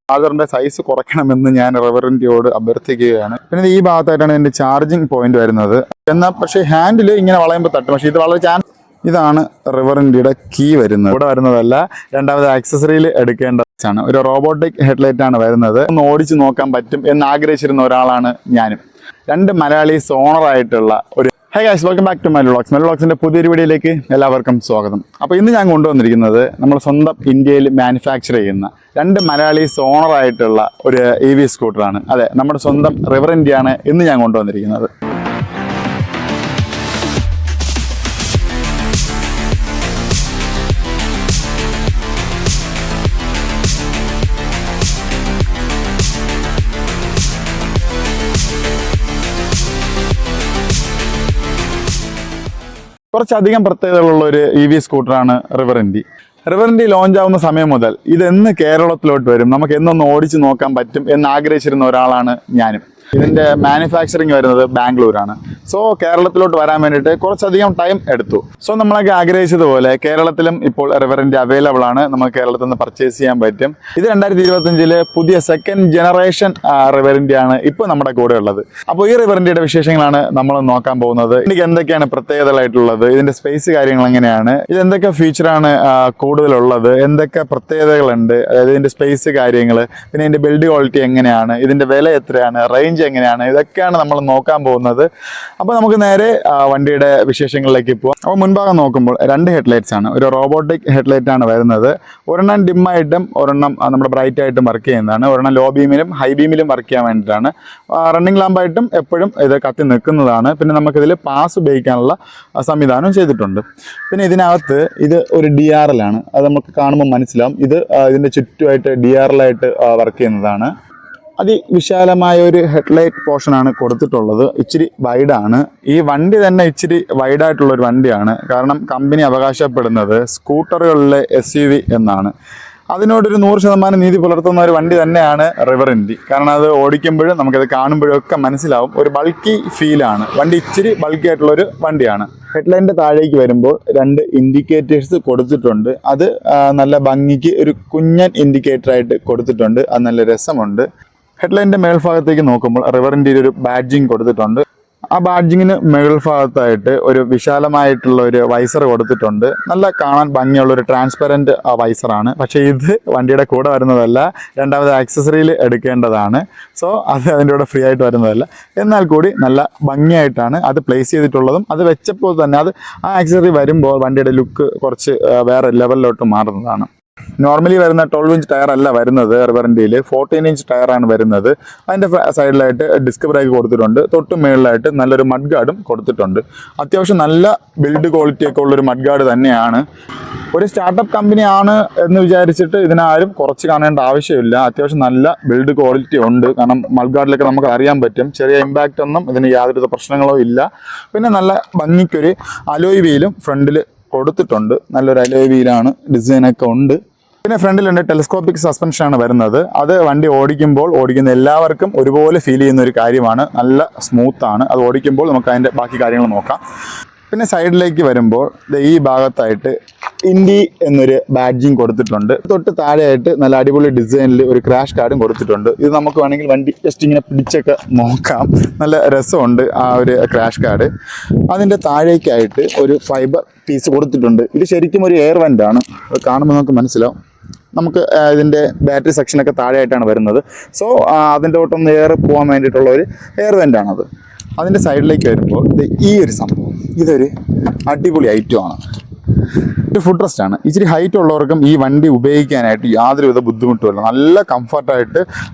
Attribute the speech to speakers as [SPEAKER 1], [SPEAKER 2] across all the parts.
[SPEAKER 1] ചാർജറിന്റെ size കുറയ്ക്കണമെന്ന് ഞാൻ റിവറിൻ്റെയോട് അഭ്യർത്ഥിക്കുകയാണ്. പിന്നെ ഈ ഭാഗത്തായിട്ടാണ് ഇതിന്റെ ചാർജിങ് പോയിന്റ് വരുന്നത്. എന്നാൽ പക്ഷേ ഹാൻഡിൽ ഇങ്ങനെ വളയുമ്പോൾ തട്ടും. പക്ഷേ ഇത് വളരെ ഇതാണ് റിവറിൻ്റെയുടെ കീ വരുന്നത്. ഇവിടെ വരുന്നതല്ല, രണ്ടാമത് ആക്സസറിയിൽ എടുക്കേണ്ടതാണ്. ഒരു റോബോട്ടിക് ഹെഡ്ലൈറ്റ് ആണ് വരുന്നത്. ഒന്ന് ഓടിച്ചു നോക്കാൻ പറ്റും എന്ന് ആഗ്രഹിച്ചിരുന്ന ഒരാളാണ് ഞാനും. 2 മലയാളീസ് ഓണറായിട്ടുള്ള ഒരു hi guys, welcome back to Mel vlogs. Mel വ്ളോഗ്സിന്റെ പുതിയൊരു വീഡിയോയിലേക്ക് എല്ലാവർക്കും സ്വാഗതം. അപ്പോൾ ഇന്ന് ഞാൻ കൊണ്ടുവന്നിരിക്കുന്നത് നമ്മൾ സ്വന്തം ഇന്ത്യയിൽ മാനുഫാക്ചർ ചെയ്യുന്ന 2 മലയാളീസ് ഓണറായിട്ടുള്ള ഒരു EV സ്കൂട്ടറാണ്. അതെ, നമ്മുടെ സ്വന്തം റിവറിൻ്റെയാണ് ഇന്ന് ഞാൻ കൊണ്ടുവന്നിരിക്കുന്നത്. കുറച്ചധികം പ്രത്യേകതകളുള്ള ഒരു EV സ്കൂട്ടറാണ് റിവറിൻ്റി ലോഞ്ച് ആവുന്ന സമയം മുതൽ ഇതെന്ന് കേരളത്തിലോട്ട് വരും, നമുക്ക് എന്നൊന്ന് ഓടിച്ചു നോക്കാൻ പറ്റും എന്ന് ആഗ്രഹിച്ചിരുന്ന ഒരാളാണ് ഞാനും. ഇതിൻ്റെ മാനുഫാക്ചറിങ് വരുന്നത് ബാംഗ്ലൂരാണ്. സോ കേരളത്തിലോട്ട് വരാൻ വേണ്ടിയിട്ട് കുറച്ചധികം ടൈം എടുത്തു. സോ നമ്മളൊക്കെ ആഗ്രഹിച്ചതുപോലെ കേരളത്തിലും ഇപ്പോൾ റിവറിൻ്റി അവൈലബിൾ ആണ്. നമുക്ക് കേരളത്തിൽ നിന്ന് പർച്ചേസ് ചെയ്യാൻ പറ്റും. ഇത് 2025 പുതിയ സെക്കൻഡ് ജനറേഷൻ റിവറിൻ്റിയാണ് ഇപ്പോൾ നമ്മുടെ കൂടെ ഉള്ളത്. അപ്പോൾ ഈ റിവറിൻ്റിയുടെ വിശേഷങ്ങളാണ് നമ്മൾ നോക്കാൻ പോകുന്നത്. എനിക്ക് എന്തൊക്കെയാണ് പ്രത്യേകതകളായിട്ടുള്ളത്, ഇതിൻ്റെ സ്പേസ് കാര്യങ്ങൾ എങ്ങനെയാണ്, ഇത് എന്തൊക്കെ ഫീച്ചറാണ് കൂടുതലുള്ളത്, എന്തൊക്കെ പ്രത്യേകതകളുണ്ട്, അതായത് ഇതിൻ്റെ സ്പേസ് കാര്യങ്ങൾ, പിന്നെ ഇതിൻ്റെ ബിൽഡ് ക്വാളിറ്റി എങ്ങനെയാണ്, ഇതിൻ്റെ വില എത്രയാണ്, റേഞ്ച് എങ്ങനെയാണ്, ഇതൊക്കെയാണ് നമ്മൾ നോക്കാൻ പോകുന്നത്. അപ്പോൾ നമുക്ക് നേരെ വണ്ടിയുടെ വിശേഷങ്ങളിലേക്ക് പോകാം. അപ്പോൾ മുൻഭാഗം നോക്കുമ്പോൾ 2 ഹെഡ്ലൈറ്റ്സ് ആണ്. ഒരു റോബോട്ടിക് ഹെഡ്ലൈറ്റ് ആണ് വരുന്നത്. ഒരെണ്ണം ഡിമ്മായിട്ടും ഒരെണ്ണം നമ്മുടെ ബ്രൈറ്റ് ആയിട്ടും വർക്ക് ചെയ്യുന്നതാണ്. ഒരെണ്ണം ലോ ബീമിലും ഹൈ ബീമിലും വർക്ക് ചെയ്യാൻ വേണ്ടിയിട്ടാണ്. റണ്ണിങ് ലാമ്പായിട്ടും എപ്പോഴും ഇത് കത്തി നിൽക്കുന്നതാണ്. പിന്നെ നമുക്കിതിൽ പാസ് ഉപയോഗിക്കാനുള്ള സംവിധാനം ചെയ്തിട്ടുണ്ട്. പിന്നെ ഇതിനകത്ത് ഇത് ഒരു DRL ആണ്. അത് നമുക്ക് കാണുമ്പോൾ മനസ്സിലാവും. ഇത് ഇതിൻ്റെ ചുറ്റുമായിട്ട് DRL ആയിട്ട് വർക്ക് ചെയ്യുന്നതാണ്. അതിവിശാലമായ ഒരു ഹെഡ്ലൈറ്റ് പോർഷനാണ് കൊടുത്തിട്ടുള്ളത്. ഇച്ചിരി വൈഡാണ്. ഈ വണ്ടി തന്നെ ഇച്ചിരി വൈഡായിട്ടുള്ളൊരു വണ്ടിയാണ്. കാരണം കമ്പനി അവകാശപ്പെടുന്നത് സ്കൂട്ടറുകളിലെ SUV എന്നാണ്. അതിനോടൊരു 100% നീതി പുലർത്തുന്ന ഒരു വണ്ടി തന്നെയാണ് റിവറിൻ്റി. കാരണം അത് ഓടിക്കുമ്പോഴും നമുക്കത് കാണുമ്പോഴൊക്കെ മനസ്സിലാവും, ഒരു ബൾക്കി ഫീലാണ്. വണ്ടി ഇച്ചിരി ബൾക്കി ആയിട്ടുള്ളൊരു വണ്ടിയാണ്. ഹെഡ്ലൈറ്റിൻ്റെ താഴേക്ക് വരുമ്പോൾ 2 ഇൻഡിക്കേറ്റേഴ്സ് കൊടുത്തിട്ടുണ്ട്. അത് നല്ല ഭംഗിക്ക് ഒരു കുഞ്ഞൻ ഇൻഡിക്കേറ്ററായിട്ട് കൊടുത്തിട്ടുണ്ട്. അത് നല്ല രസമുണ്ട്. ഹെഡ്ലൈറ്റിൻ്റെ മേൽഭാഗത്തേക്ക് നോക്കുമ്പോൾ റിവറിൻ്റെ ഒരു ബാഡ്ജിങ് കൊടുത്തിട്ടുണ്ട്. ആ ബാഡ്ജിങ്ങിന് മേൽഭാഗത്തായിട്ട് ഒരു വിശാലമായിട്ടുള്ള ഒരു വൈസർ കൊടുത്തിട്ടുണ്ട്. നല്ല കാണാൻ ഭംഗിയുള്ളൊരു ട്രാൻസ്പെറൻറ്റ് വൈസറാണ്. പക്ഷേ ഇത് വണ്ടിയുടെ കൂടെ വരുന്നതല്ല, രണ്ടാമത് ആക്സസറിയിൽ എടുക്കേണ്ടതാണ്. സോ അത് അതിൻ്റെ കൂടെ ഫ്രീ ആയിട്ട് വരുന്നതല്ല. എന്നാൽ കൂടി നല്ല ഭംഗിയായിട്ടാണ് അത് പ്ലേസ് ചെയ്തിട്ടുള്ളതും. അത് വെച്ചപ്പോൾ തന്നെ ആ ആക്സസറി വരുമ്പോൾ വണ്ടിയുടെ ലുക്ക് കുറച്ച് വേറെ ലെവലിലോട്ട് മാറുന്നതാണ്. നോർമലി വരുന്ന 12 ഇഞ്ച് ടയർ അല്ല വരുന്നത് റിവറിൻ്റിയിൽ, 14 ഇഞ്ച് ടയറാണ് വരുന്നത്. അതിൻ്റെ സൈഡിലായിട്ട് ഡിസ്ക് ബ്രേക്ക് കൊടുത്തിട്ടുണ്ട്. തൊട്ട് മുകളിലായിട്ട് നല്ലൊരു മഡ് ഗാർഡും കൊടുത്തിട്ടുണ്ട്. അത്യാവശ്യം നല്ല ബിൽഡ് ക്വാളിറ്റിയൊക്കെ ഉള്ളൊരു മഡ് ഗാർഡ് തന്നെയാണ്. ഒരു സ്റ്റാർട്ടപ്പ് കമ്പനിയാണ് എന്ന് വിചാരിച്ചിട്ട് ഇതിനാരും കുറച്ച് കാണേണ്ട ആവശ്യമില്ല. അത്യാവശ്യം നല്ല ബിൽഡ് ക്വാളിറ്റി ഉണ്ട്. കാരണം മഡ് ഗാർഡിലൊക്കെ നമുക്ക് അറിയാൻ പറ്റും, ചെറിയ ഇമ്പാക്റ്റ് ഒന്നും ഇതിന് യാതൊരു പ്രശ്നങ്ങളോ ഇല്ല. പിന്നെ നല്ല ഭംഗിക്കൊരു അലോയ് വീലും ഫ്രണ്ടിൽ കൊടുത്തിട്ടുണ്ട്. നല്ലൊരു അലോയ് വീലാണ്, ഡിസൈനൊക്കെ ഉണ്ട്. പിന്നെ ഫ്രണ്ടിലുണ്ട് ടെലസ്കോപ്പിക് സസ്പെൻഷനാണ് വരുന്നത്. അത് വണ്ടി ഓടിക്കുന്ന എല്ലാവർക്കും ഒരുപോലെ ഫീൽ ചെയ്യുന്ന ഒരു കാര്യമാണ്. നല്ല സ്മൂത്താണ്. അത് ഓടിക്കുമ്പോൾ നമുക്ക് അതിൻ്റെ ബാക്കി കാര്യങ്ങൾ നോക്കാം. പിന്നെ സൈഡിലേക്ക് വരുമ്പോൾ ഈ ഭാഗത്തായിട്ട് ഇൻഡി എന്നൊരു ബാഡ്ജിങ് കൊടുത്തിട്ടുണ്ട്. തൊട്ട് താഴെയായിട്ട് നല്ല അടിപൊളി ഡിസൈനിൽ ഒരു ക്രാഷ് കാർഡും കൊടുത്തിട്ടുണ്ട്. ഇത് നമുക്ക് വേണമെങ്കിൽ വണ്ടി ജസ്റ്റ് ഇങ്ങനെ പിടിച്ചൊക്കെ നോക്കാം. നല്ല രസമുണ്ട് ആ ഒരു ക്രാഷ് കാർഡ്. അതിൻ്റെ താഴേക്കായിട്ട് ഒരു ഫൈബർ പീസ് കൊടുത്തിട്ടുണ്ട്. ഇത് ശരിക്കും ഒരു എയർ വെൻ്റാണ്. അത് കാണുമ്പോൾ നമുക്ക് മനസ്സിലാവും. നമുക്ക് ഇതിൻ്റെ ബാറ്ററി സെക്ഷനൊക്കെ താഴെയായിട്ടാണ് വരുന്നത്. സോ അതിൻ്റെ തൊട്ടൊന്ന് എയർ പോകാൻ വേണ്ടിയിട്ടുള്ള ഒരു എയർ വെൻ്റാണത്. അതിൻ്റെ സൈഡിലേക്ക് വരുമ്പോൾ ഈ ഒരു സംഭവം, ഇതൊരു അടിപൊളി ഐറ്റമാണ്. ഒരു ഫുഡ് റെസ്റ്റ് ആണ്. ഇച്ചിരി ഹൈറ്റ് ഉള്ളവർക്കും ഈ വണ്ടി ഉപയോഗിക്കാനായിട്ട് യാതൊരുവിധ ബുദ്ധിമുട്ടുമില്ല. നല്ല കംഫർട്ടായിട്ട്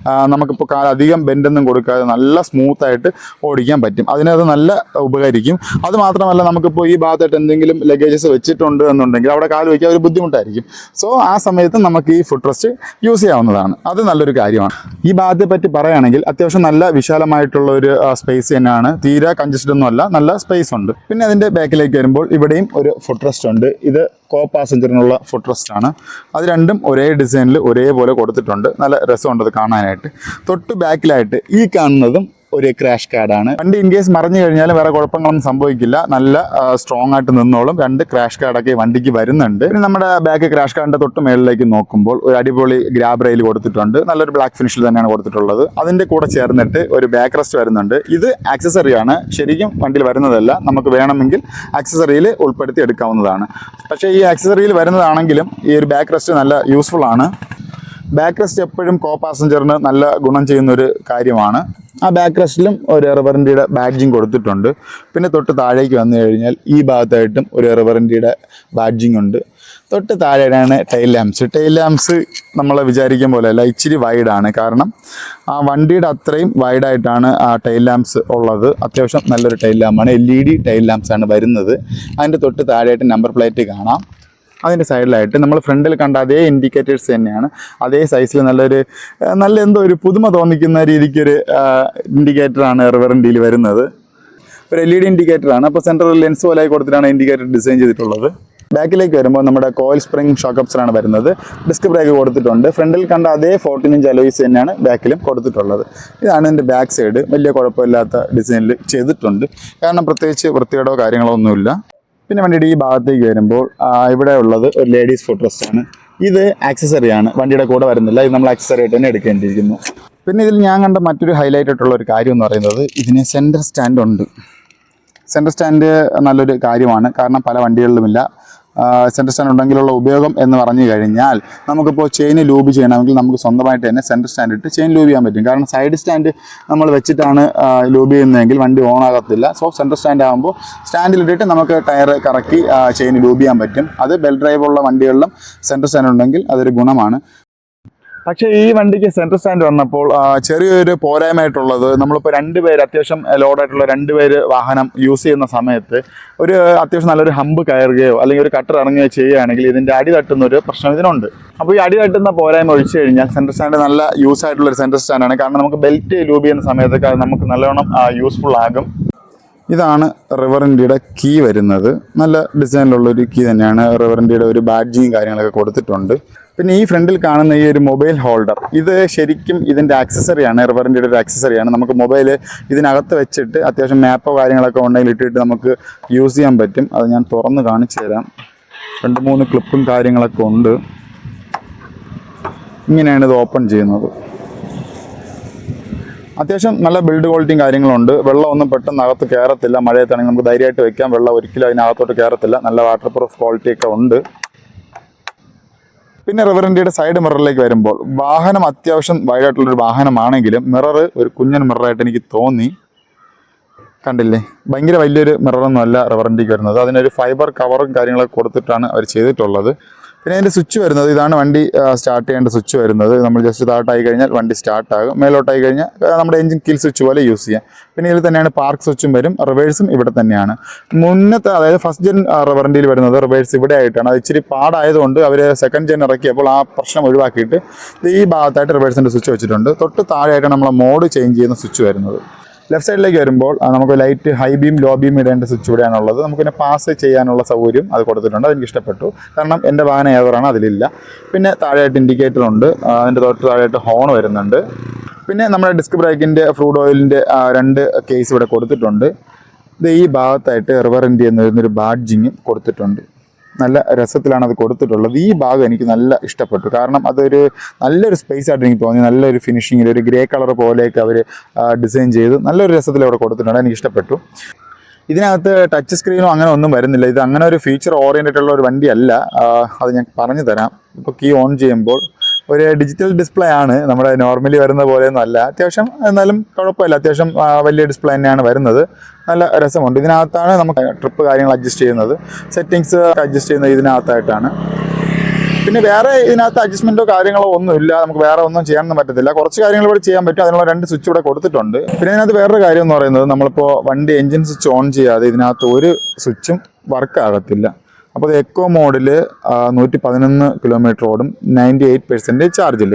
[SPEAKER 1] നമുക്കിപ്പോൾ അധികം ബെൻഡൊന്നും കൊടുക്കാതെ നല്ല സ്മൂത്തായിട്ട് ഓടിക്കാൻ പറ്റും. അതിനത് നല്ല ഉപകരിക്കും. അതുമാത്രമല്ല, നമുക്കിപ്പോൾ ഈ ഭാഗത്തായിട്ട് എന്തെങ്കിലും ലഗേജസ് വെച്ചിട്ടുണ്ട് എന്നുണ്ടെങ്കിൽ അവിടെ കാല് വയ്ക്കാൻ ഒരു ബുദ്ധിമുട്ടായിരിക്കും. സോ ആ സമയത്ത് നമുക്ക് ഈ ഫുഡ് റെസ്റ്റ് യൂസ് ചെയ്യാവുന്നതാണ്. അത് നല്ലൊരു കാര്യമാണ്. ഈ ഭാഗത്തെ പറ്റി പറയുകയാണെങ്കിൽ അത്യാവശ്യം നല്ല വിശാലമായിട്ടുള്ള ഒരു സ്പേസ് തന്നെയാണ്. തീരെ കൺജസ്റ്റഡ് ഒന്നും അല്ല, നല്ല സ്പേസ് ഉണ്ട്. പിന്നെ അതിൻ്റെ ബാക്കിലേക്ക് വരുമ്പോൾ ഇവിടെയും ഒരു ഫുഡ് റെസ്റ്റ് ഉണ്ട്. ഇത് കോ പാസഞ്ചറിനുള്ള ഫുഡ് റെസ്റ്റ് ആണ്. അത് രണ്ടും ഒരേ ഡിസൈനിൽ ഒരേപോലെ കൊടുത്തിട്ടുണ്ട്. നല്ല രസമുണ്ട് അത് കാണാനായിട്ട്. തൊട്ട് ബാക്കിലായിട്ട് ഈ കാണുന്നതും ഒരു ക്രാഷ് കാർഡാണ്. വണ്ടി ഇൻ കേസ് മറിഞ്ഞു കഴിഞ്ഞാലും വേറെ കുഴപ്പങ്ങളൊന്നും സംഭവിക്കില്ല, നല്ല സ്ട്രോങ് ആയിട്ട് നിന്നോളും. 2 ക്രാഷ് കാർഡൊക്കെ വണ്ടിക്ക് വരുന്നുണ്ട്. പിന്നെ നമ്മുടെ ബാക്ക് ക്രാഷ് കാർഡിന്റെ തൊട്ട് മേളിലേക്ക് നോക്കുമ്പോൾ ഒരു അടിപൊളി ഗ്രാബ് റെയിൽ കൊടുത്തിട്ടുണ്ട്. നല്ലൊരു ബ്ലാക്ക് ഫിനിഷിൽ തന്നെയാണ് കൊടുത്തിട്ടുള്ളത്. അതിന്റെ കൂടെ ചേർന്നിട്ട് ഒരു ബാക്ക് റെസ്റ്റ് വരുന്നുണ്ട്. ഇത് ആക്സസറി ആണ്, ശരിക്കും വണ്ടിയിൽ വരുന്നതല്ല. നമുക്ക് വേണമെങ്കിൽ ആക്സസറിയിൽ ഉൾപ്പെടുത്തി എടുക്കാവുന്നതാണ്. പക്ഷേ ഈ ആക്സസറിയിൽ വരുന്നതാണെങ്കിലും ഈ ഒരു ബാക്ക് റെസ്റ്റ് നല്ല യൂസ്ഫുൾ ആണ്. ബാക്ക് റെസ്റ്റ് എപ്പോഴും കോ പാസഞ്ചറിന് നല്ല ഗുണം ചെയ്യുന്ന ഒരു കാര്യമാണ്. ആ ബാക്ക് റെസ്റ്റിലും ഒരു റിവറിൻ്റെയുടെ ബാഡ്ജിങ് കൊടുത്തിട്ടുണ്ട്. പിന്നെ തൊട്ട് താഴേക്ക് വന്നു കഴിഞ്ഞാൽ ഈ ഭാഗത്തായിട്ടും ഒരു റിവറിൻ്റെയുടെ ബാഡ്ജിങ് ഉണ്ട്. തൊട്ട് താഴെയാണ് ടൈൽ ലാംപ്സ്. ടൈൽ ലാംപ്സ് നമ്മൾ വിചാരിക്കും പോലെയല്ല, ഇച്ചിരി വൈഡാണ്. കാരണം ആ വണ്ടിയുടെ അത്രയും വൈഡായിട്ടാണ് ആ ടൈൽ ലാംപ്സ് ഉള്ളത്. അത്യാവശ്യം നല്ലൊരു ടൈൽ ലാമ്പാണ്. LED ടൈൽ ലാംപ്സ് ആണ് വരുന്നത്. അതിൻ്റെ തൊട്ട് താഴെയായിട്ട് നമ്പർ പ്ലേറ്റ് കാണാം. അതിൻ്റെ സൈഡിലായിട്ട് നമ്മൾ ഫ്രണ്ടിൽ കണ്ട അതേ ഇൻഡിക്കേറ്റേഴ്സ് തന്നെയാണ്. അതേ സൈസിൽ നല്ല എന്തോ ഒരു പുതുമ തോന്നിക്കുന്ന രീതിക്കൊരു ഇൻഡിക്കേറ്ററാണ് റിവറിൻ്റെയിൽ വരുന്നത്. ഒരു LED ഇൻഡിക്കേറ്ററാണ്. അപ്പോൾ സെൻട്രൽ ലെൻസ് പോലെ കൊടുത്തിട്ടാണ് ഇൻഡിക്കേറ്റർ ഡിസൈൻ ചെയ്തിട്ടുള്ളത്. ബാക്കിലേക്ക് വരുമ്പോൾ നമ്മുടെ കോയിൽ സ്പ്രിംഗ് ഷോക്ക് അബ്സറാണ് വരുന്നത്. ഡിസ്ക് ബ്രേക്ക് കൊടുത്തിട്ടുണ്ട്. ഫ്രണ്ടിൽ കണ്ട അതേ 14 ഇഞ്ച് അലോയ്സ് തന്നെയാണ് ബാക്കിലും കൊടുത്തിട്ടുള്ളത്. ഇതാണ് ഇതിൻ്റെ ബാക്ക് സൈഡ്. വലിയ കുഴപ്പമില്ലാത്ത ഡിസൈനിൽ ചെയ്തിട്ടുണ്ട്. കാരണം പ്രത്യേകിച്ച് വൃത്തികേടോ കാര്യങ്ങളോ ഒന്നുമില്ല. പിന്നെ വണ്ടിയുടെ ഈ ഭാഗത്തേക്ക് വരുമ്പോൾ ഇവിടെ ഉള്ളത് ഒരു ലേഡീസ് ഫുഡ് റെസ്റ്റ് ആണ്. ഇത് ആക്സസറിയാണ്, വണ്ടിയുടെ കൂടെ വരുന്നില്ല. ഇത് നമ്മൾ ആക്സസറി ആയിട്ട് തന്നെ എടുക്കേണ്ടിയിരിക്കുന്നു. പിന്നെ ഇതിൽ ഞാൻ കണ്ട മറ്റൊരു ഹൈലൈറ്റ് ആയിട്ടുള്ള ഒരു കാര്യം എന്ന് പറയുന്നത് ഇതിന് സെൻറ്റർ സ്റ്റാൻഡ് ഉണ്ട്. സെൻറ്റർ സ്റ്റാൻഡ് നല്ലൊരു കാര്യമാണ്. കാരണം പല വണ്ടികളിലുമില്ല. സെൻറ്റർ സ്റ്റാൻഡ് ഉണ്ടെങ്കിലുള്ള ഉപയോഗം എന്ന് പറഞ്ഞു കഴിഞ്ഞാൽ നമുക്കിപ്പോൾ ചെയിൻ ലൂബ് ചെയ്യണമെങ്കിൽ നമുക്ക് സ്വന്തമായിട്ട് തന്നെ സെൻറ്റർ സ്റ്റാൻഡ് ഇട്ട് ചെയിൻ ലൂബ് ചെയ്യാൻ പറ്റും. കാരണം സൈഡ് സ്റ്റാൻഡ് നമ്മൾ വെച്ചിട്ടാണ് ലൂബ് ചെയ്യുന്നതെങ്കിൽ വണ്ടി ഓൺ ആകത്തില്ല. സോ സെൻറ്റർ സ്റ്റാൻഡ് ആകുമ്പോൾ സ്റ്റാൻഡിലിട്ടിട്ട് നമുക്ക് ടയർ കറക്കി ചെയിൻ ലൂബ് ചെയ്യാൻ പറ്റും. അത് ബെൽ ഡ്രൈവ് ഉള്ള വണ്ടികളിലും സെൻറ്റർ സ്റ്റാൻഡ് ഉണ്ടെങ്കിൽ അതൊരു ഗുണമാണ്. പക്ഷേ ഈ വണ്ടിക്ക് സെൻട്രൽ സ്റ്റാൻഡ് വന്നപ്പോൾ ചെറിയൊരു പോരായ്മയായിട്ടുള്ളത്, നമ്മളിപ്പോൾ 2 പേര് അത്യാവശ്യം ലോഡായിട്ടുള്ള 2 പേര് വാഹനം യൂസ് ചെയ്യുന്ന സമയത്ത് ഒരു അത്യാവശ്യം നല്ലൊരു ഹമ്പ് കയറുകയോ അല്ലെങ്കിൽ ഒരു കട്ടർ ഇറങ്ങുകയോ ചെയ്യുകയാണെങ്കിൽ ഇതിൻ്റെ അടി തട്ടുന്നൊരു പ്രശ്നം ഇതിനുണ്ട്. അപ്പോൾ ഈ അടി തട്ടുന്ന പോരായ്മ ഒഴിച്ചു കഴിഞ്ഞാൽ സെൻട്രൽ സ്റ്റാൻഡ് നല്ല യൂസ് ആയിട്ടുള്ളൊരു സെൻട്രൽ സ്റ്റാൻഡാണ്. കാരണം നമുക്ക് ബെൽറ്റ് ലൂബ് ചെയ്യുന്ന സമയത്തൊക്കെ അത് നമുക്ക് നല്ലോണം യൂസ്ഫുൾ ആകും. ഇതാണ് റിവറിൻ്റെയുടെ കീ വരുന്നത്. നല്ല ഡിസൈനിലുള്ളൊരു കീ തന്നെയാണ്. റിവറിൻ്റെയുടെ ഒരു ബാഡ്ജിങ് കാര്യങ്ങളൊക്കെ കൊടുത്തിട്ടുണ്ട്. പിന്നെ ഈ ഫ്രണ്ടിൽ കാണുന്ന ഈ ഒരു മൊബൈൽ ഹോൾഡർ, ഇത് ശരിക്കും ഇതിൻ്റെ ആക്സസറിയാണ്. റിവറിൻ്റെയുടെ ഒരു ആക്സസറിയാണ്. നമുക്ക് മൊബൈൽ ഇതിനകത്ത് വെച്ചിട്ട് അത്യാവശ്യം മാപ്പോ കാര്യങ്ങളൊക്കെ ഉണ്ടെങ്കിൽ ഇട്ടിട്ട് നമുക്ക് യൂസ് ചെയ്യാൻ പറ്റും. അത് ഞാൻ തുറന്ന് കാണിച്ചു തരാം. 2-3 ക്ലിപ്പും കാര്യങ്ങളൊക്കെ ഉണ്ട്. ഇങ്ങനെയാണ് ഇത് ഓപ്പൺ ചെയ്യുന്നത്. അത്യാവശ്യം നല്ല ബിൽഡ് ക്വാളിറ്റിയും കാര്യങ്ങളുണ്ട്. വെള്ളമൊന്നും പെട്ടെന്ന് അകത്ത് കയറത്തില്ല. മഴയത്താണെങ്കിൽ നമുക്ക് ധൈര്യമായിട്ട് വെക്കാം. വെള്ളം ഒരിക്കലും അതിനകത്തോട്ട് കയറത്തില്ല. നല്ല വാട്ടർ പ്രൂഫ് ക്വാളിറ്റിയൊക്കെ ഉണ്ട്. പിന്നെ റിവറിൻ്റെയുടെ സൈഡ് മിററിലേക്ക് വരുമ്പോൾ വാഹനം അത്യാവശ്യം വൈഡായിട്ടുള്ളൊരു വാഹനമാണെങ്കിലും മിറർ ഒരു കുഞ്ഞൻ മിററായിട്ട് എനിക്ക് തോന്നി. കണ്ടില്ലേ, ഭയങ്കര വലിയൊരു മിററൊന്നും അല്ല റിവറിൻ്റെക്ക് വരുന്നത്. അതിനൊരു ഫൈബർ കവറും കാര്യങ്ങളൊക്കെ കൊടുത്തിട്ടാണ് അവർ ചെയ്തിട്ടുള്ളത്. പിന്നെ അതിൻ്റെ സ്വിച്ച് വരുന്നത് ഇതാണ്. വണ്ടി സ്റ്റാർട്ട് ചെയ്യേണ്ട സ്വിച്ച് വരുന്നത്. നമ്മൾ ജസ്റ്റ് താഴോട്ടായി കഴിഞ്ഞാൽ വണ്ടി സ്റ്റാർട്ടാകും. മേലോട്ടായി കഴിഞ്ഞാൽ നമ്മുടെ എഞ്ചിൻ കിൽ സ്വിച്ച് പോലെ യൂസ് ചെയ്യാം. പിന്നെ ഇതിൽ തന്നെയാണ് പാർക്ക് സ്വിച്ചും വരും. റിവേഴ്സും ഇവിടെ തന്നെയാണ്. മുന്നത്തെ അതായത് ഫസ്റ്റ് ജെൻ റിവറിൻ്റെയിൽ വരുന്നത് റിവേഴ്സ് ഇവിടെ ആയിട്ടാണ്. അത് ഇച്ചിരി പാടായതുകൊണ്ട് അവർ സെക്കൻഡ് ജെൻ ഇറക്കിയപ്പോൾ ആ പ്രശ്നം ഒഴിവാക്കിയിട്ട് ഈ ഭാഗത്തായിട്ട് റിവേഴ്സിൻ്റെ സ്വിച്ച് വെച്ചിട്ടുണ്ട്. തൊട്ട് താഴെയായിട്ടാണ് നമ്മൾ മോഡ് ചേഞ്ച് ചെയ്യുന്ന സ്വിച്ച് വരുന്നത്. ലെഫ്റ്റ് സൈഡിലേക്ക് വരുമ്പോൾ നമുക്ക് light high beam low beam ഇടേണ്ട സ്വിച്ച് ഇവിടെയാണുള്ളത്. നമുക്കിന്നെ പാസ് ചെയ്യാനുള്ള സൗകര്യം അത് കൊടുത്തിട്ടുണ്ട്. അതെനിക്ക് ഇഷ്ടപ്പെട്ടു. കാരണം എൻ്റെ വാഹനം ഏവറാണ്, അതിലില്ല. പിന്നെ താഴെയായിട്ട് ഇൻഡിക്കേറ്റർ ഉണ്ട്. അതിൻ്റെ തൊട്ട് താഴെയായിട്ട് ഹോൺ വരുന്നുണ്ട്. പിന്നെ നമ്മുടെ ഡിസ്ക് ബ്രേക്കിൻ്റെ ഫ്ലൂയിഡ് ഓയിലിൻ്റെ 2 കേസ് ഇവിടെ കൊടുത്തിട്ടുണ്ട്. ഇത് ഈ ഭാഗത്തായിട്ട് റിവറിൻ്റെയിൽ എന്ന് വരുന്നൊരു ബാഡ്ജിങ് കൊടുത്തിട്ടുണ്ട്. നല്ല രസത്തിലാണ് അത് കൊടുത്തിട്ടുള്ളത്. ഈ ഭാഗം എനിക്ക് നല്ല ഇഷ്ടപ്പെട്ടു. കാരണം അതൊരു നല്ലൊരു സ്പേസ് ആയിട്ട് എനിക്ക് തോന്നി. നല്ലൊരു ഫിനിഷിങ്ങിൽ ഒരു ഗ്രേ കളർ പോലെയൊക്കെ അവർ ഡിസൈൻ ചെയ്ത് നല്ലൊരു രസത്തിൽ അവിടെ കൊടുത്തിട്ടുണ്ട്. എനിക്ക് ഇഷ്ടപ്പെട്ടു. ഇതിനകത്ത് ടച്ച് സ്ക്രീനോ അങ്ങനെ ഒന്നും വരുന്നില്ല. ഇത് അങ്ങനെ ഒരു ഫീച്ചർ ഓറിയൻറ്റഡ് ഉള്ള ഒരു വണ്ടിയല്ല. അത് ഞാൻ പറഞ്ഞു തരാം. ഇപ്പോൾ കീ ഓൺ ചെയ്യുമ്പോൾ ഒരു ഡിജിറ്റൽ ഡിസ്പ്ലേ ആണ്. നമ്മുടെ നോർമലി വരുന്ന പോലെയൊന്നും അല്ല. അത്യാവശ്യം എന്നാലും കുഴപ്പമില്ല. അത്യാവശ്യം വലിയ ഡിസ്പ്ലേ തന്നെയാണ് വരുന്നത്. നല്ല രസമുണ്ട്. ഇതിനകത്താണ് നമുക്ക് ട്രിപ്പ് കാര്യങ്ങൾ അഡ്ജസ്റ്റ് ചെയ്യുന്നത്. സെറ്റിങ്സ് അഡ്ജസ്റ്റ് ചെയ്യുന്നത് ഇതിനകത്തായിട്ടാണ്. പിന്നെ വേറെ ഇതിനകത്ത് അഡ്ജസ്റ്റ്മെൻറ്റോ കാര്യങ്ങളോ ഒന്നുമില്ല. നമുക്ക് വേറെ ഒന്നും ചെയ്യാനൊന്നും പറ്റത്തില്ല. കുറച്ച് കാര്യങ്ങൾ ഇവിടെ ചെയ്യാൻ പറ്റും. അതിനുള്ള 2 സ്വിച്ച് ഇവിടെ കൊടുത്തിട്ടുണ്ട്. പിന്നെ ഇതിനകത്ത് വേറൊരു കാര്യം എന്ന് പറയുന്നത്, നമ്മളിപ്പോൾ വണ്ടി എൻജിൻ സ്വിച്ച് ഓൺ ചെയ്യാതെ ഇതിനകത്ത് ഒരു സ്വിച്ചും വർക്ക് ആകത്തില്ല. അപ്പോൾ അത് എക്കോ മോഡിൽ 111 കിലോമീറ്റർ ഓടും 98% ചാർജിൽ.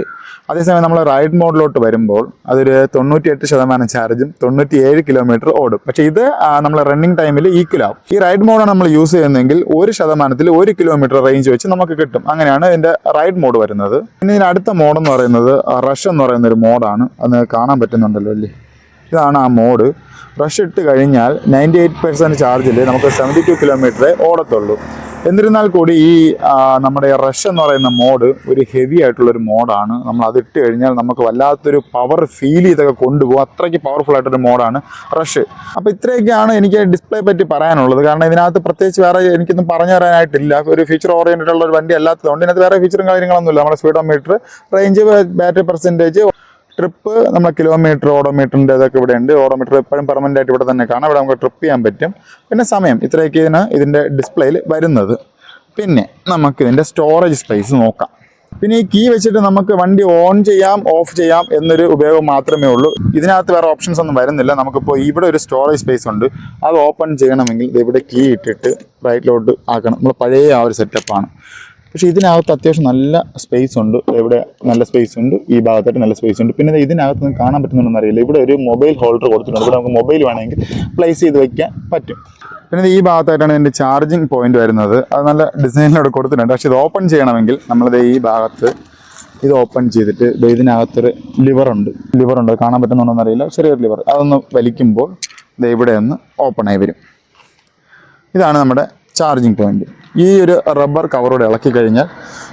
[SPEAKER 1] അതേസമയം നമ്മൾ റൈഡ് മോഡിലോട്ട് വരുമ്പോൾ അതൊരു 98% ചാർജും 97 കിലോമീറ്റർ ഓടും. പക്ഷേ ഇത് നമ്മൾ റണ്ണിങ് ടൈമിൽ ഈക്വൽ ആവും. ഈ റൈഡ് മോഡാണ് നമ്മൾ യൂസ് ചെയ്യുന്നതെങ്കിൽ 1% 1 കിലോമീറ്റർ റേഞ്ച് വെച്ച് നമുക്ക് കിട്ടും. അങ്ങനെയാണ് ഇതിൻ്റെ റൈഡ് മോഡ് വരുന്നത്. പിന്നെ ഇതിന് അടുത്ത മോഡെന്ന് പറയുന്നത് റഷ് എന്ന് പറയുന്നൊരു മോഡാണ്. അത് കാണാൻ പറ്റുന്നുണ്ടല്ലോ അല്ലേ? ഇതാണ് ആ മോഡ്. റഷ് ഇട്ട് കഴിഞ്ഞാൽ 98% ചാർജിൽ നമുക്ക് 72 കിലോമീറ്ററേ ഓടത്തുള്ളൂ. എന്നിരുന്നാൽ കൂടി ഈ നമ്മുടെ റഷ് എന്ന് പറയുന്ന മോഡ് ഒരു ഹെവി ആയിട്ടുള്ളൊരു മോഡാണ്. നമ്മൾ അത് ഇട്ട് കഴിഞ്ഞാൽ നമുക്ക് വല്ലാത്തൊരു പവർ ഫീൽ ചെയ്തൊക്കെ കൊണ്ടുപോകും. അത്രയ്ക്ക് പവർഫുൾ ആയിട്ടൊരു മോഡാണ് റഷ്. അപ്പോൾ ഇത്രയൊക്കെയാണ് എനിക്ക് ഡിസ്പ്ലേ പറ്റി പറയാനുള്ളത്. കാരണം ഇതിനകത്ത് പ്രത്യേകിച്ച് വേറെ എനിക്കൊന്നും പറഞ്ഞു തരാനായിട്ടില്ല. ഒരു ഫീച്ചർ ഓറിയൻറ്റഡ് ഉള്ള ഒരു വണ്ടി അല്ലാത്തതുകൊണ്ട് ഇതിനകത്ത് വേറെ ഫീച്ചറും കാര്യങ്ങളൊന്നുമില്ല. നമ്മുടെ speedometer, range, battery percentage, trip, നമ്മളെ കിലോമീറ്റർ, ഓഡോമീറ്ററിൻ്റെ ഇതൊക്കെ ഇവിടെ ഉണ്ട്. ഓഡോമീറ്റർ എപ്പോഴും പെർമനൻ്റ് ആയിട്ട് ഇവിടെ തന്നെ കാണാം. ഇവിടെ നമുക്ക് ട്രിപ്പ് ചെയ്യാൻ പറ്റും. പിന്നെ സമയം, ഇത്രയൊക്കെയാണ് ഇതിൻ്റെ ഡിസ്പ്ലേയിൽ വരുന്നത്. പിന്നെ നമുക്കിതിൻ്റെ സ്റ്റോറേജ് സ്പേസ് നോക്കാം. പിന്നെ ഈ കീ വെച്ചിട്ട് നമുക്ക് വണ്ടി ഓൺ ചെയ്യാം, ഓഫ് ചെയ്യാം എന്നൊരു ഉപയോഗം മാത്രമേ ഉള്ളൂ. ഇതിനകത്ത് വേറെ ഓപ്ഷൻസ് ഒന്നും വരുന്നില്ല. നമുക്കിപ്പോൾ ഇവിടെ ഒരു സ്റ്റോറേജ് സ്പേസ് ഉണ്ട്. അത് ഓപ്പൺ ചെയ്യണമെങ്കിൽ ഇവിടെ കീ ഇട്ടിട്ട് റൈറ്റിലോട്ട് ആക്കണം. നമ്മൾ പഴയ ആ ഒരു സെറ്റപ്പാണ്. പക്ഷേ ഇതിനകത്ത് അത്യാവശ്യം നല്ല സ്പേസ് ഉണ്ട്. ഇവിടെ നല്ല സ്പേസ് ഉണ്ട്, ഈ ഭാഗത്തായിട്ട് നല്ല സ്പേസ് ഉണ്ട്. പിന്നെ ഇതിനകത്ത് നിന്ന് കാണാൻ പറ്റുന്നുണ്ടെന്ന് അറിയില്ല, ഇവിടെ ഒരു മൊബൈൽ ഹോൾഡർ കൊടുത്തിട്ടുണ്ട്. ഇവിടെ നമുക്ക് മൊബൈൽ വേണമെങ്കിൽ പ്ലേസ് ചെയ്ത് വയ്ക്കാൻ പറ്റും. പിന്നെ ഈ ഭാഗത്തായിട്ടാണ് ഇതിൻ്റെ ചാർജിങ് പോയിന്റ് വരുന്നത്. അത് നല്ല ഡിസൈനിലൂടെ കൊടുത്തിട്ടുണ്ട്. പക്ഷേ ഇത് ഓപ്പൺ ചെയ്യണമെങ്കിൽ നമ്മളിത് ഈ ഭാഗത്ത് ഇത് ഓപ്പൺ ചെയ്തിട്ട് ഇതിനകത്തൊരു ലിവറുണ്ട്. കാണാൻ പറ്റുന്നുണ്ടോയെന്ന് അറിയില്ല, ചെറിയൊരു ലിവർ. അതൊന്ന് വലിക്കുമ്പോൾ ഇത് ഇവിടെ ഒന്ന് ഓപ്പണായി വരും. ഇതാണ് നമ്മുടെ ചാർജിങ് പോയിന്റ്. ഈ ഒരു റബ്ബർ കവറോടെ ഇളക്കി കഴിഞ്ഞാൽ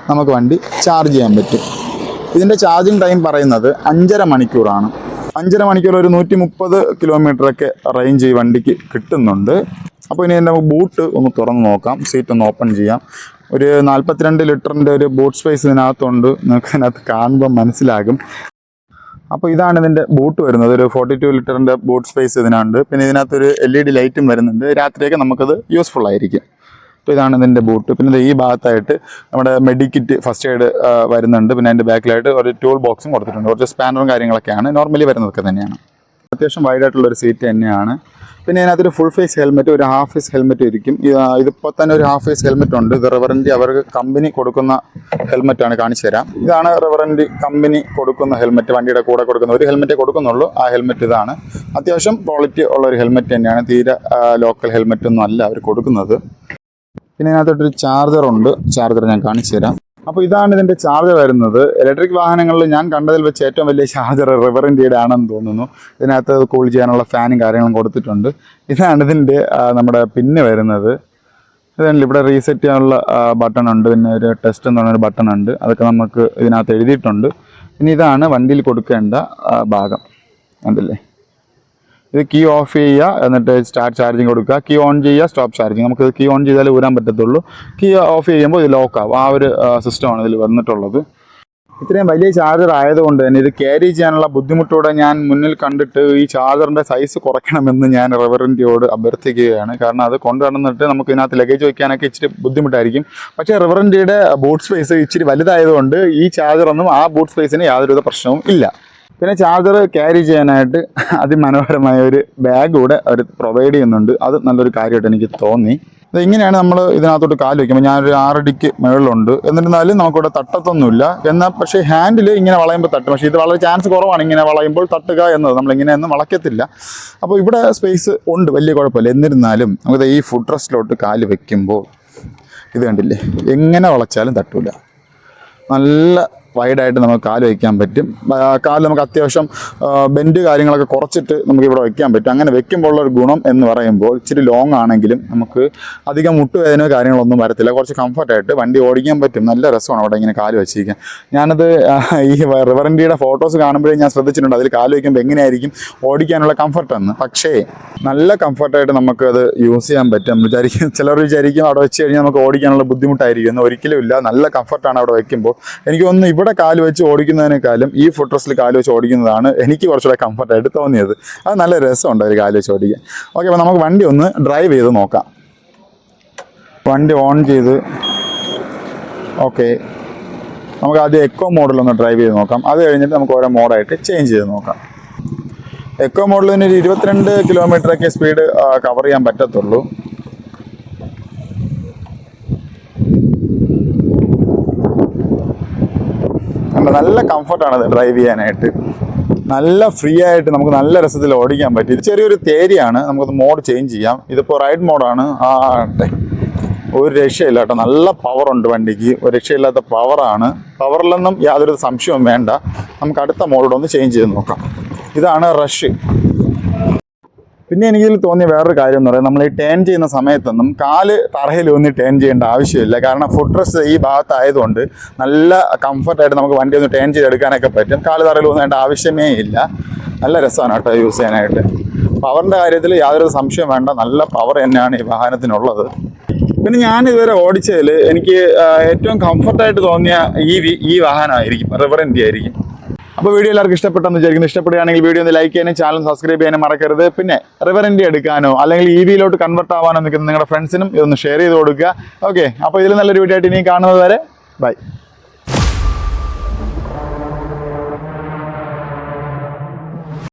[SPEAKER 1] നമുക്ക് വണ്ടി ചാർജ് ചെയ്യാൻ പറ്റും. ഇതിൻ്റെ ചാർജിങ് ടൈം പറയുന്നത് 5.5 മണിക്കൂറാണ്. 5.5 മണിക്കൂർ, ഒരു 130 കിലോമീറ്ററൊക്കെ റേഞ്ച് ഈ വണ്ടിക്ക് കിട്ടുന്നുണ്ട്. അപ്പോൾ ഇനി എൻ്റെ ബൂട്ട് ഒന്ന് തുറന്ന് നോക്കാം. സീറ്റ് ഒന്ന് ഓപ്പൺ ചെയ്യാം. ഒരു 42 ലിറ്ററിൻ്റെ ഒരു ബൂട്ട് സ്പേസ് ഇതിനകത്തുണ്ട്. നിങ്ങൾക്ക് ഇതിനകത്ത് കാണുമ്പോൾ മനസ്സിലാകും. അപ്പോൾ ഇതാണ് ഇതിൻ്റെ ബൂട്ട് വരുന്നത്. ഒരു 42 ലിറ്ററിൻ്റെ ബൂട്ട് സ്പേസ് ഇതിനുണ്ട്. പിന്നെ ഇതിനകത്തൊരു LED ലൈറ്റും വരുന്നുണ്ട്. രാത്രിയൊക്കെ നമുക്കത് യൂസ്ഫുൾ ആയിരിക്കും. അപ്പോൾ ഇതാണ് ഇതിൻ്റെ ബൂട്ട്. പിന്നെ ഈ ഭാഗത്തായിട്ട് നമ്മുടെ മെഡിക്കിറ്റ്, ഫസ്റ്റ് എയ്ഡ് വരുന്നുണ്ട്. പിന്നെ അതിൻ്റെ ബാക്കിലായിട്ട് ഒരു ടൂൾ ബോക്സും കൊടുത്തിട്ടുണ്ട്. കുറച്ച് സ്പാനറും കാര്യങ്ങളൊക്കെയാണ് നോർമലി വരുന്നതൊക്കെ തന്നെയാണ്. അത്യാവശ്യം വൈഡായിട്ടുള്ളൊരു സീറ്റ് തന്നെയാണ്. പിന്നെ ഇതിനകത്തൊരു ഫുൾ ഫേസ് ഹെൽമെറ്റ്, ഒരു ഹാഫ് ഫേസ് ഹെൽമെറ്റ് ഇരിക്കും. ഇതിപ്പോൾ തന്നെ ഒരു ഹാഫ് ഫേസ് ഹെൽമെറ്റ് ഉണ്ട്. ഇത് റിവറൻറ്റി അവർക്ക് കമ്പനി കൊടുക്കുന്ന ഹെൽമെറ്റാണ്, കാണിച്ചു തരാം. ഇതാണ് റിവറൻറ്റി കമ്പനി കൊടുക്കുന്ന ഹെൽമെറ്റ്. വണ്ടിയുടെ കൂടെ കൊടുക്കുന്ന ഒരു ഹെൽമെറ്റേ കൊടുക്കുന്നുള്ളൂ. ആ ഹെൽമെറ്റ് ഇതാണ്. അത്യാവശ്യം ക്വാളിറ്റി ഉള്ളൊരു ഹെൽമെറ്റ് തന്നെയാണ്. തീരെ ലോക്കൽ ഹെൽമെറ്റൊന്നും അല്ല അവർ കൊടുക്കുന്നത്. പിന്നെ ഇതിനകത്തോട്ടൊരു ചാർജറുണ്ട്. ചാർജർ ഞാൻ കാണിച്ചു തരാം. അപ്പോൾ ഇതാണ് ഇതിൻ്റെ ചാർജർ വരുന്നത്. ഇലക്ട്രിക് വാഹനങ്ങളിൽ ഞാൻ കണ്ടതിൽ വെച്ച് ഏറ്റവും വലിയ ചാർജർ റിവറൻറ്റിയുടെ ആണെന്ന് തോന്നുന്നു. ഇതിനകത്ത് കൂൾ ചെയ്യാനുള്ള ഫാനും കാര്യങ്ങളും കൊടുത്തിട്ടുണ്ട്. ഇതാണ് ഇതിൻ്റെ നമ്മുടെ പിന്ന് വരുന്നത്. ഇതല്ല, ഇവിടെ റീസെറ്റ് ചെയ്യാനുള്ള ബട്ടൺ ഉണ്ട്. പിന്നെ ഒരു ടെസ്റ്റ് എന്ന് പറഞ്ഞൊരു ബട്ടൺ ഉണ്ട്. അതൊക്കെ നമുക്ക് ഇതിനകത്ത് എഴുതിയിട്ടുണ്ട്. പിന്നെ ഇതാണ് വണ്ടിയിൽ കൊടുക്കേണ്ട ഭാഗം. കണ്ടില്ലേ, ഇത് കീ ഓഫ് ചെയ്യുക, എന്നിട്ട് സ്റ്റാർട്ട് ചാർജിങ് കൊടുക്കുക. കീ ഓൺ ചെയ്യുക, സ്റ്റോപ്പ് ചാർജിങ്. നമുക്ക് കീ ഓൺ ചെയ്താലേ ഊരാൻ പറ്റത്തുള്ളൂ. കീ ഓഫ് ചെയ്യുമ്പോൾ ഇത് ലോക്കാവും. ആ ഒരു സിസ്റ്റമാണ് ഇതിൽ വന്നിട്ടുള്ളത്. ഇത്രയും വലിയ ചാർജർ ആയതുകൊണ്ട് തന്നെ ഇത് ക്യാരി ചെയ്യാനുള്ള ബുദ്ധിമുട്ടോടെ ഞാൻ മുന്നിൽ കണ്ടിട്ട് ഈ ചാർജറിൻ്റെ സൈസ് കുറയ്ക്കണമെന്ന് ഞാൻ റിവറൻറ്റിയോട് അഭ്യർത്ഥിക്കുകയാണ്. കാരണം അത് കൊണ്ടു നടന്നിട്ട് നമുക്ക് ഇതിനകത്ത് ലഗേജ് വയ്ക്കാനൊക്കെ ഇച്ചിരി ബുദ്ധിമുട്ടായിരിക്കും. പക്ഷേ റിവറൻറ്റിയുടെ ബൂട്ട് സ്പേസ് ഇച്ചിരി വലുതായതുകൊണ്ട് ഈ ചാർജറൊന്നും ആ ബൂട്ട് സ്പേസിന് യാതൊരുവിധ പ്രശ്നവും ഇല്ല. പിന്നെ ചാർജർ ക്യാരി ചെയ്യാനായിട്ട് അതിമനോഹരമായ ഒരു ബാഗ് കൂടെ അവർ പ്രൊവൈഡ് ചെയ്യുന്നുണ്ട്. അത് നല്ലൊരു കാര്യമായിട്ട് എനിക്ക് തോന്നി. ഇങ്ങനെയാണ് നമ്മൾ ഇതിനകത്തോട്ട് കാല് വയ്ക്കുമ്പോൾ. ഞാനൊരു 6 അടിക്ക് മുകളിലുണ്ട്. എന്നിരുന്നാലും നമുക്കിവിടെ തട്ടത്തൊന്നുമില്ല. എന്നാൽ പക്ഷേ ഹാൻഡിൽ ഇങ്ങനെ വളയുമ്പോൾ തട്ടും. പക്ഷേ ഇത് വളരെ ചാൻസ് കുറവാണ് ഇങ്ങനെ വളയുമ്പോൾ തട്ടുക എന്നത്. നമ്മളിങ്ങനെയൊന്നും വളയ്ക്കത്തില്ല. അപ്പോൾ ഇവിടെ സ്പേസ് ഉണ്ട്, വലിയ കുഴപ്പമില്ല. എന്നിരുന്നാലും നമുക്ക് ഈ ഫുഡ് റെസ്റ്റിലോട്ട് കാല് വയ്ക്കുമ്പോൾ ഇത് കണ്ടില്ലേ, എങ്ങനെ വളച്ചാലും തട്ടില്ല. നല്ല വൈഡായിട്ട് നമുക്ക് കാല് വയ്ക്കാൻ പറ്റും. കാല് നമുക്ക് അത്യാവശ്യം ബെൻഡ് കാര്യങ്ങളൊക്കെ കുറച്ചിട്ട് നമുക്ക് ഇവിടെ വയ്ക്കാൻ പറ്റും. അങ്ങനെ വെക്കുമ്പോൾ ഉള്ളൊരു ഗുണം എന്ന് പറയുമ്പോൾ ഇച്ചിരി ലോങ് ആണെങ്കിലും നമുക്ക് അധികം മുട്ടുവേദന കാര്യങ്ങളൊന്നും വരത്തില്ല. കുറച്ച് കംഫർട്ടായിട്ട് വണ്ടി ഓടിക്കാൻ പറ്റും. നല്ല രസമാണ് അവിടെ ഇങ്ങനെ കാല് വെച്ചിരിക്കാൻ. ഞാനത് ഈ റിവറൻറ്റിയുടെ ഫോട്ടോസ് കാണുമ്പോഴേ ഞാൻ ശ്രദ്ധിച്ചിട്ടുണ്ട് അതിൽ കാല് വയ്ക്കുമ്പോൾ എങ്ങനെയായിരിക്കും ഓടിക്കാനുള്ള കംഫർട്ടെന്ന്. പക്ഷേ നല്ല കംഫർട്ടായിട്ട് നമുക്കത് യൂസ് ചെയ്യാൻ പറ്റും. ചിലർ വിചാരിക്കും അവിടെ വെച്ച് കഴിഞ്ഞാൽ നമുക്ക് ഓടിക്കാനുള്ള ബുദ്ധിമുട്ടായിരിക്കും എന്ന്. ഒരിക്കലും ഇല്ല, നല്ല കംഫർട്ടാണ് അവിടെ വയ്ക്കുമ്പോൾ. എനിക്ക് തോന്നുന്നു ഇവിടെ കാല് വെച്ച് ഓടിക്കുന്നതിനേക്കാളും ഈ ഫുഡ് റെസ്റ്റിൽ കാല് വെച്ച് ഓടിക്കുന്നതാണ് എനിക്ക് കുറച്ചുകൂടെ കംഫർട്ടായിട്ട് തോന്നിയത്. അത് നല്ല രസമുണ്ട് ഒരു കാല് വെച്ച് ഓടിക്കാൻ. ഓക്കെ, അപ്പോൾ നമുക്ക് വണ്ടി ഒന്ന് ഡ്രൈവ് ചെയ്ത് നോക്കാം. വണ്ടി ഓൺ ചെയ്ത് ഓക്കെ, നമുക്ക് ആദ്യം എക്കോ മോഡിലൊന്ന് ഡ്രൈവ് ചെയ്ത് നോക്കാം. അത് കഴിഞ്ഞിട്ട് നമുക്ക് ഓരോ മോഡായിട്ട് ചേഞ്ച് ചെയ്ത് നോക്കാം. എക്കോ മോഡിൽ തന്നെ ഒരു 22 കിലോമീറ്ററൊക്കെ സ്പീഡ് കവർ ചെയ്യാൻ പറ്റത്തുള്ളൂ. നല്ല കംഫർട്ടാണ് ഡ്രൈവ് ചെയ്യാനായിട്ട്. നല്ല ഫ്രീ ആയിട്ട് നമുക്ക് നല്ല രസത്തിൽ ഓടിക്കാൻ പറ്റും. ഇത് ചെറിയൊരു തേരിയാണ്, നമുക്കത് മോഡ് ചേഞ്ച് ചെയ്യാം. ഇതിപ്പോൾ റൈഡ് മോഡാണ്. ഒരു രക്ഷയില്ല കേട്ടോ, നല്ല പവറുണ്ട് വണ്ടിക്ക്. ഒരു രക്ഷയില്ലാത്ത പവറാണ്. പവറിലൊന്നും യാതൊരു സംശയവും വേണ്ട. നമുക്ക് അടുത്ത മോഡൊന്ന് ചേഞ്ച് ചെയ്ത് നോക്കാം. ഇതാണ് റഷ്. പിന്നെ എനിക്കിതിൽ തോന്നിയ വേറൊരു കാര്യം എന്ന് പറയുന്നത് നമ്മൾ ഈ ടേൺ ചെയ്യുന്ന സമയത്തൊന്നും കാല് തറയിൽ ഒന്ന് ടേൺ ചെയ്യേണ്ട ആവശ്യമില്ല. കാരണം ഫുഡ് റെസ്റ്റ് ഈ ഭാഗത്തായതുകൊണ്ട് നല്ല കംഫർട്ടായിട്ട് നമുക്ക് വണ്ടി ഒന്ന് ടേൺ ചെയ്തെടുക്കാനൊക്കെ പറ്റും. കാല് തറയിൽ ഒന്നേണ്ട ആവശ്യമേ ഇല്ല. നല്ല രസമാണ് കേട്ടോ യൂസ് ചെയ്യാനായിട്ട്. പവറിൻ്റെ കാര്യത്തിൽ യാതൊരു സംശയം വേണ്ട, നല്ല പവർ തന്നെയാണ് ഈ വാഹനത്തിനുള്ളത്. പിന്നെ ഞാൻ ഇതുവരെ ഓടിച്ചതിൽ എനിക്ക് ഏറ്റവും കംഫർട്ടായിട്ട് തോന്നിയ ഈ വാഹനമായിരിക്കും, റിവർ ഇന്ത്യ ആയിരിക്കും. അപ്പോൾ വീഡിയോ എല്ലാവർക്കും ഇഷ്ടപ്പെട്ടെന്ന് വിചാരിക്കുന്നു. ഇഷ്ടപ്പെടുകയാണെങ്കിൽ വീഡിയോ ഒന്ന് ലൈക്ക് ചെയ്യാനും ചാനൽ സബ്സ്ക്രൈബ് ചെയ്യാനും മറക്കരുത്. പിന്നെ റിവർ ഇന്ത്യ എടുക്കാനോ അല്ലെങ്കിൽ EVയിലോട്ട് കൺവെർട്ട് ആവാനോ നിൽക്കുന്ന നിങ്ങളുടെ ഫ്രണ്ട്സിനും ഇതൊന്ന് ഷെയർ ചെയ്ത് കൊടുക്കുക. ഓക്കെ, അപ്പോൾ ഇതിൽ നല്ലൊരു വീഡിയോ ആയിട്ട് ഇനി കാണുന്നത് വരെ ബൈ.